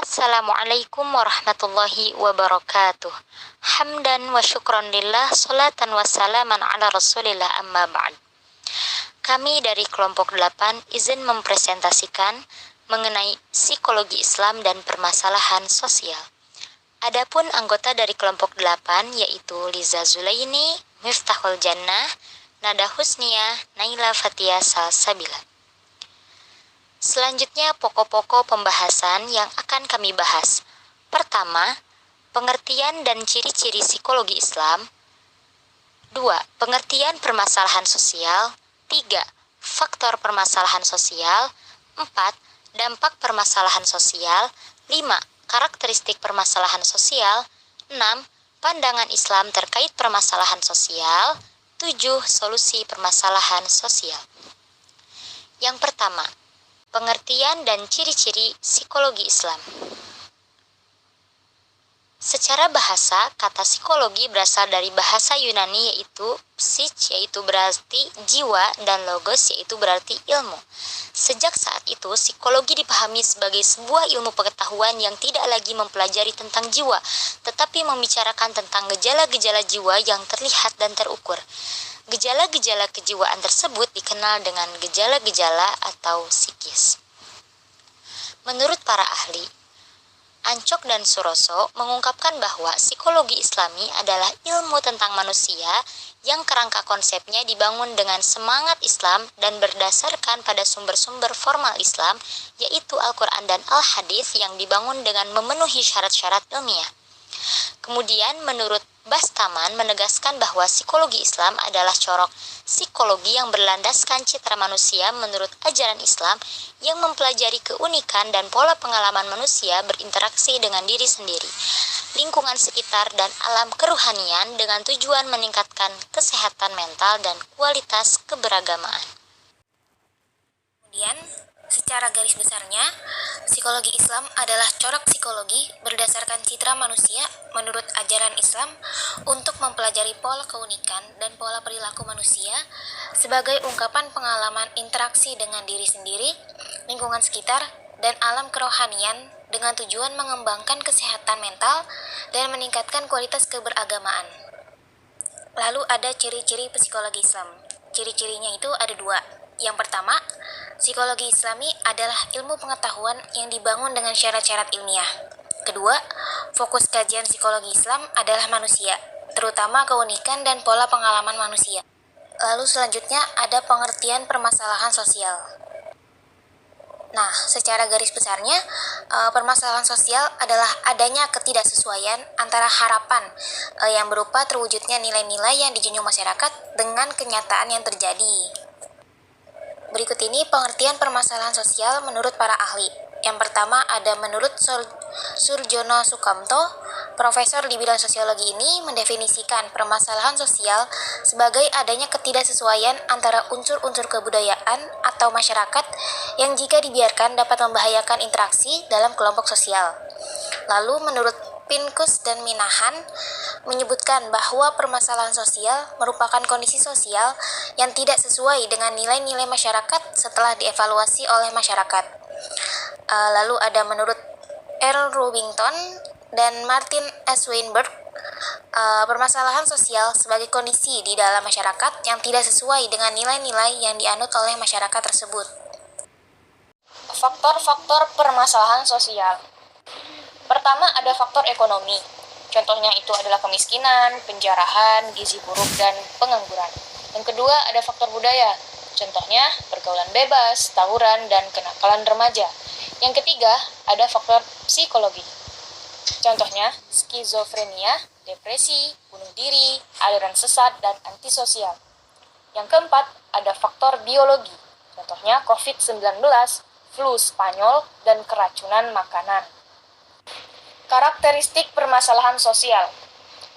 Assalamualaikum warahmatullahi wabarakatuh. Hamdan wa syukran lillah, salatan wa salaman ala rasulillah, amma ba'd. Kami dari kelompok 8 izin mempresentasikan mengenai psikologi Islam dan permasalahan sosial. Adapun anggota dari kelompok 8 yaitu Liza Zulaini, Miftahul Jannah, Nada Husniyah, Naila Fatia Salsabila. Selanjutnya pokok-pokok pembahasan yang akan kami bahas. Pertama, pengertian dan ciri-ciri psikologi Islam. 2. Pengertian permasalahan sosial. 3. Faktor permasalahan sosial. 4. Dampak permasalahan sosial. 5. Karakteristik permasalahan sosial. 6. Pandangan Islam terkait permasalahan sosial. 7. Solusi permasalahan sosial. Yang pertama, pengertian dan ciri-ciri psikologi Islam. Secara bahasa, kata psikologi berasal dari bahasa Yunani yaitu psyche, yaitu berarti jiwa, dan logos, yaitu berarti ilmu. Sejak saat itu, psikologi dipahami sebagai sebuah ilmu pengetahuan yang tidak lagi mempelajari tentang jiwa, tetapi membicarakan tentang gejala-gejala jiwa yang terlihat dan terukur. Gejala-gejala kejiwaan tersebut dikenal dengan gejala-gejala atau psikis. Menurut para ahli, Ancok dan Suroso mengungkapkan bahwa psikologi Islami adalah ilmu tentang manusia yang kerangka konsepnya dibangun dengan semangat Islam dan berdasarkan pada sumber-sumber formal Islam, yaitu Al-Quran dan Al-Hadis yang dibangun dengan memenuhi syarat-syarat ilmiah. Kemudian menurut Bastaman menegaskan bahwa psikologi Islam adalah corak psikologi yang berlandaskan citra manusia menurut ajaran Islam yang mempelajari keunikan dan pola pengalaman manusia berinteraksi dengan diri sendiri, lingkungan sekitar, dan alam keruhanian dengan tujuan meningkatkan kesehatan mental dan kualitas keberagamaan. Kemudian, secara garis besarnya, psikologi Islam adalah corak psikologi berdasarkan citra manusia menurut ajaran Islam untuk mempelajari pola keunikan dan pola perilaku manusia sebagai ungkapan pengalaman interaksi dengan diri sendiri, lingkungan sekitar, dan alam kerohanian dengan tujuan mengembangkan kesehatan mental dan meningkatkan kualitas keberagamaan. Lalu ada ciri-ciri psikologi Islam. Ciri-cirinya itu ada 2. Yang pertama, psikologi Islami adalah ilmu pengetahuan yang dibangun dengan syarat-syarat ilmiah. Kedua, fokus kajian psikologi Islam adalah manusia, terutama keunikan dan pola pengalaman manusia. Lalu selanjutnya ada pengertian permasalahan sosial. Nah, secara garis besarnya, permasalahan sosial adalah adanya ketidaksesuaian antara harapan yang berupa terwujudnya nilai-nilai yang dijunjung masyarakat dengan kenyataan yang terjadi. Berikut ini pengertian permasalahan sosial menurut para ahli. Yang pertama ada menurut Surjono Sukamto, profesor di bidang sosiologi ini mendefinisikan permasalahan sosial sebagai adanya ketidaksesuaian antara unsur-unsur kebudayaan atau masyarakat yang jika dibiarkan dapat membahayakan interaksi dalam kelompok sosial. Lalu menurut Pinkus dan Minahan menyebutkan bahwa permasalahan sosial merupakan kondisi sosial yang tidak sesuai dengan nilai-nilai masyarakat setelah dievaluasi oleh masyarakat. Lalu ada menurut Earl Rubington dan Martin S. Weinberg, permasalahan sosial sebagai kondisi di dalam masyarakat yang tidak sesuai dengan nilai-nilai yang dianut oleh masyarakat tersebut. Faktor-faktor permasalahan sosial. Pertama ada faktor ekonomi. Contohnya itu adalah kemiskinan, penjarahan, gizi buruk, dan pengangguran. Yang kedua ada faktor budaya. Contohnya pergaulan bebas, tawuran, dan kenakalan remaja. Yang ketiga ada faktor psikologi. Contohnya skizofrenia, depresi, bunuh diri, aliran sesat, dan antisosial. Yang keempat ada faktor biologi. Contohnya COVID-19, flu Spanyol, dan keracunan makanan. Karakteristik permasalahan sosial.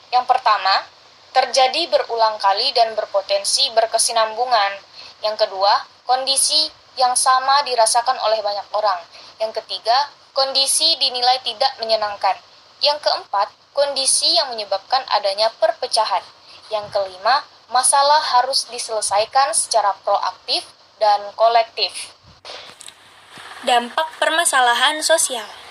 Yang pertama, terjadi berulang kali dan berpotensi berkesinambungan. Yang kedua, kondisi yang sama dirasakan oleh banyak orang. Yang ketiga, kondisi dinilai tidak menyenangkan. Yang keempat, kondisi yang menyebabkan adanya perpecahan. Yang kelima, masalah harus diselesaikan secara proaktif dan kolektif. Dampak permasalahan sosial.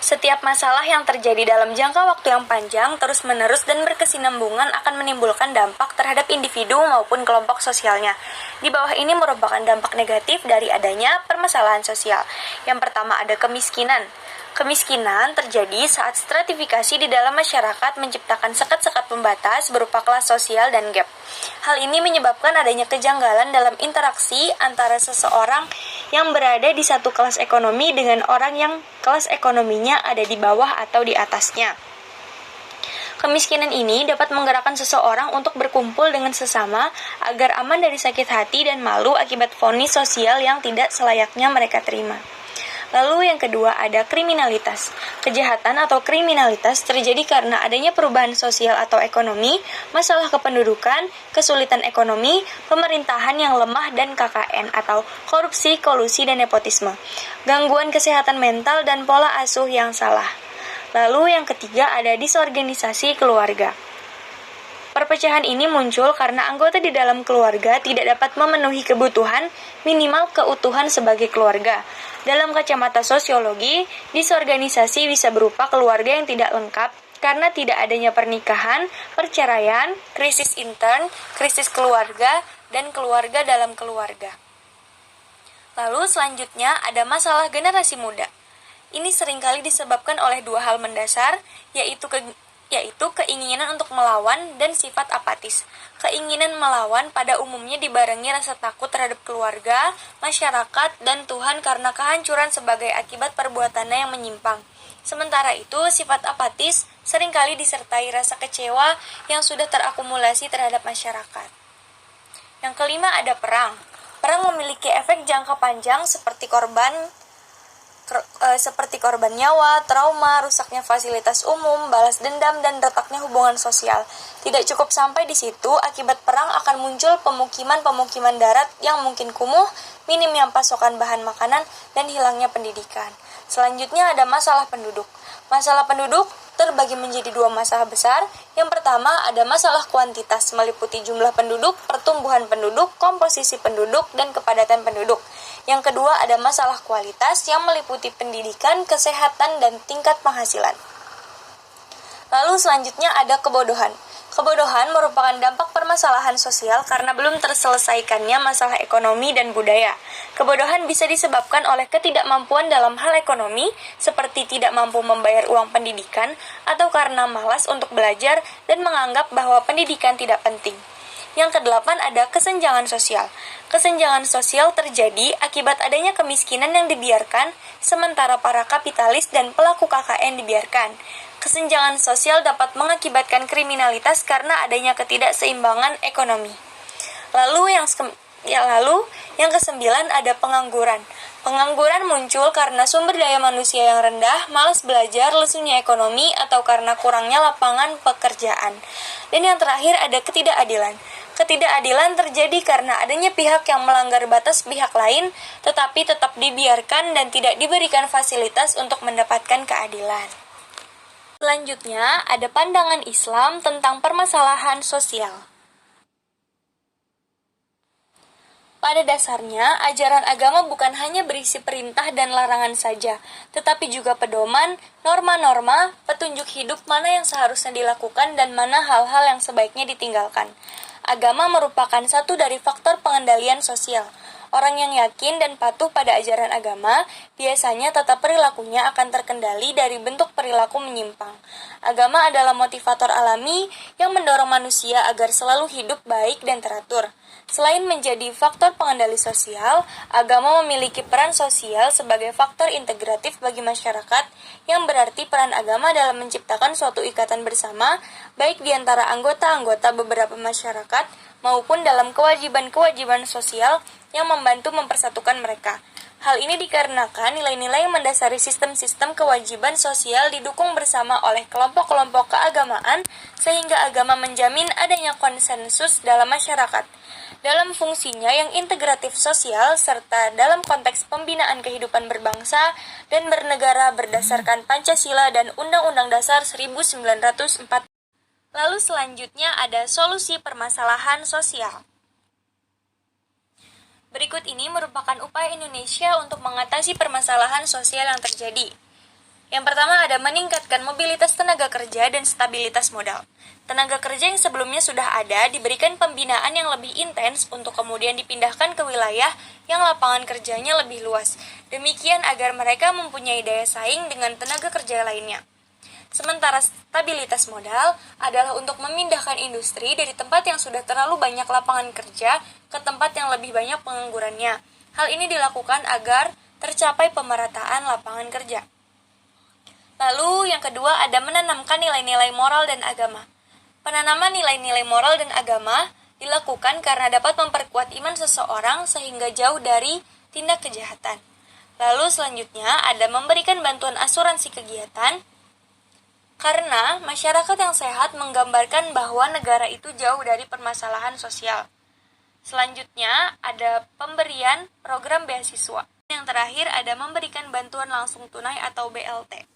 Setiap masalah yang terjadi dalam jangka waktu yang panjang, terus-menerus dan berkesinambungan akan menimbulkan dampak terhadap individu maupun kelompok sosialnya. Di bawah ini merupakan dampak negatif dari adanya permasalahan sosial. Yang pertama ada kemiskinan. Kemiskinan terjadi saat stratifikasi di dalam masyarakat menciptakan sekat-sekat pembatas berupa kelas sosial dan gap. Hal ini menyebabkan adanya kejanggalan dalam interaksi antara seseorang yang berada di satu kelas ekonomi dengan orang yang kelas ekonominya ada di bawah atau di atasnya. Kemiskinan ini dapat menggerakkan seseorang untuk berkumpul dengan sesama agar aman dari sakit hati dan malu akibat vonis sosial yang tidak selayaknya mereka terima. Lalu yang kedua ada kriminalitas. Kejahatan atau kriminalitas terjadi karena adanya perubahan sosial atau ekonomi, masalah kependudukan, kesulitan ekonomi, pemerintahan yang lemah dan KKN atau korupsi, kolusi, dan nepotisme, gangguan kesehatan mental dan pola asuh yang salah. Lalu yang ketiga ada disorganisasi keluarga. Perpecahan ini muncul karena anggota di dalam keluarga tidak dapat memenuhi kebutuhan minimal keutuhan sebagai keluarga. Dalam kacamata sosiologi, disorganisasi bisa berupa keluarga yang tidak lengkap karena tidak adanya pernikahan, perceraian, krisis intern, krisis keluarga, dan keluarga dalam keluarga. Lalu selanjutnya ada masalah generasi muda. Ini seringkali disebabkan oleh dua hal mendasar, yaitu keinginan untuk melawan dan sifat apatis. Keinginan melawan pada umumnya dibarengi rasa takut terhadap keluarga, masyarakat, dan Tuhan karena kehancuran sebagai akibat perbuatannya yang menyimpang. Sementara itu, sifat apatis seringkali disertai rasa kecewa yang sudah terakumulasi terhadap masyarakat. Yang kelima ada perang. Perang memiliki efek jangka panjang seperti korban nyawa, trauma, rusaknya fasilitas umum, balas dendam, dan retaknya hubungan sosial. Tidak cukup sampai di situ, akibat perang akan muncul pemukiman-pemukiman darat yang mungkin kumuh, minimnya pasokan bahan makanan, dan hilangnya pendidikan. Selanjutnya ada masalah penduduk. Masalah penduduk terbagi menjadi dua masalah besar. Yang pertama ada masalah kuantitas, meliputi jumlah penduduk, pertumbuhan penduduk, komposisi penduduk, dan kepadatan penduduk. Yang kedua ada masalah kualitas yang meliputi pendidikan, kesehatan, dan tingkat penghasilan. Lalu selanjutnya ada kebodohan. Kebodohan merupakan dampak permasalahan sosial karena belum terselesaikannya masalah ekonomi dan budaya. Kebodohan bisa disebabkan oleh ketidakmampuan dalam hal ekonomi, seperti tidak mampu membayar uang pendidikan, atau karena malas untuk belajar dan menganggap bahwa pendidikan tidak penting. Yang kedelapan ada kesenjangan sosial. Kesenjangan sosial terjadi akibat adanya kemiskinan yang dibiarkan, sementara para kapitalis dan pelaku KKN dibiarkan. Kesenjangan sosial dapat mengakibatkan kriminalitas karena adanya ketidakseimbangan ekonomi. Lalu yang kesembilan ada pengangguran. Pengangguran muncul karena sumber daya manusia yang rendah, malas belajar, lesunya ekonomi, atau karena kurangnya lapangan pekerjaan. Dan yang terakhir ada ketidakadilan. Ketidakadilan terjadi karena adanya pihak yang melanggar batas pihak lain, tetapi tetap dibiarkan dan tidak diberikan fasilitas untuk mendapatkan keadilan. Selanjutnya, ada pandangan Islam tentang permasalahan sosial. Pada dasarnya, ajaran agama bukan hanya berisi perintah dan larangan saja, tetapi juga pedoman, norma-norma, petunjuk hidup mana yang seharusnya dilakukan dan mana hal-hal yang sebaiknya ditinggalkan. Agama merupakan satu dari faktor pengendalian sosial. Orang yang yakin dan patuh pada ajaran agama, biasanya tata perilakunya akan terkendali dari bentuk perilaku menyimpang. Agama adalah motivator alami yang mendorong manusia agar selalu hidup baik dan teratur. Selain menjadi faktor pengendali sosial, agama memiliki peran sosial sebagai faktor integratif bagi masyarakat, yang berarti peran agama dalam menciptakan suatu ikatan bersama, baik di antara anggota-anggota beberapa masyarakat, maupun dalam kewajiban-kewajiban sosial yang membantu mempersatukan mereka. Hal ini dikarenakan nilai-nilai yang mendasari sistem-sistem kewajiban sosial didukung bersama oleh kelompok-kelompok keagamaan, sehingga agama menjamin adanya konsensus dalam masyarakat. Dalam fungsinya yang integratif sosial, serta dalam konteks pembinaan kehidupan berbangsa dan bernegara berdasarkan Pancasila dan Undang-Undang Dasar 1945. Lalu selanjutnya ada solusi permasalahan sosial. Berikut ini merupakan upaya Indonesia untuk mengatasi permasalahan sosial yang terjadi. Yang pertama ada meningkatkan mobilitas tenaga kerja dan stabilitas modal. Tenaga kerja yang sebelumnya sudah ada diberikan pembinaan yang lebih intens untuk kemudian dipindahkan ke wilayah yang lapangan kerjanya lebih luas. Demikian agar mereka mempunyai daya saing dengan tenaga kerja lainnya. Sementara stabilitas modal adalah untuk memindahkan industri dari tempat yang sudah terlalu banyak lapangan kerja ke tempat yang lebih banyak penganggurannya. Hal ini dilakukan agar tercapai pemerataan lapangan kerja. Lalu yang kedua ada menanamkan nilai-nilai moral dan agama. Penanaman nilai-nilai moral dan agama dilakukan karena dapat memperkuat iman seseorang sehingga jauh dari tindak kejahatan. Lalu selanjutnya ada memberikan bantuan asuransi kegiatan karena masyarakat yang sehat menggambarkan bahwa negara itu jauh dari permasalahan sosial. Selanjutnya ada pemberian program beasiswa. Yang terakhir ada memberikan bantuan langsung tunai atau BLT.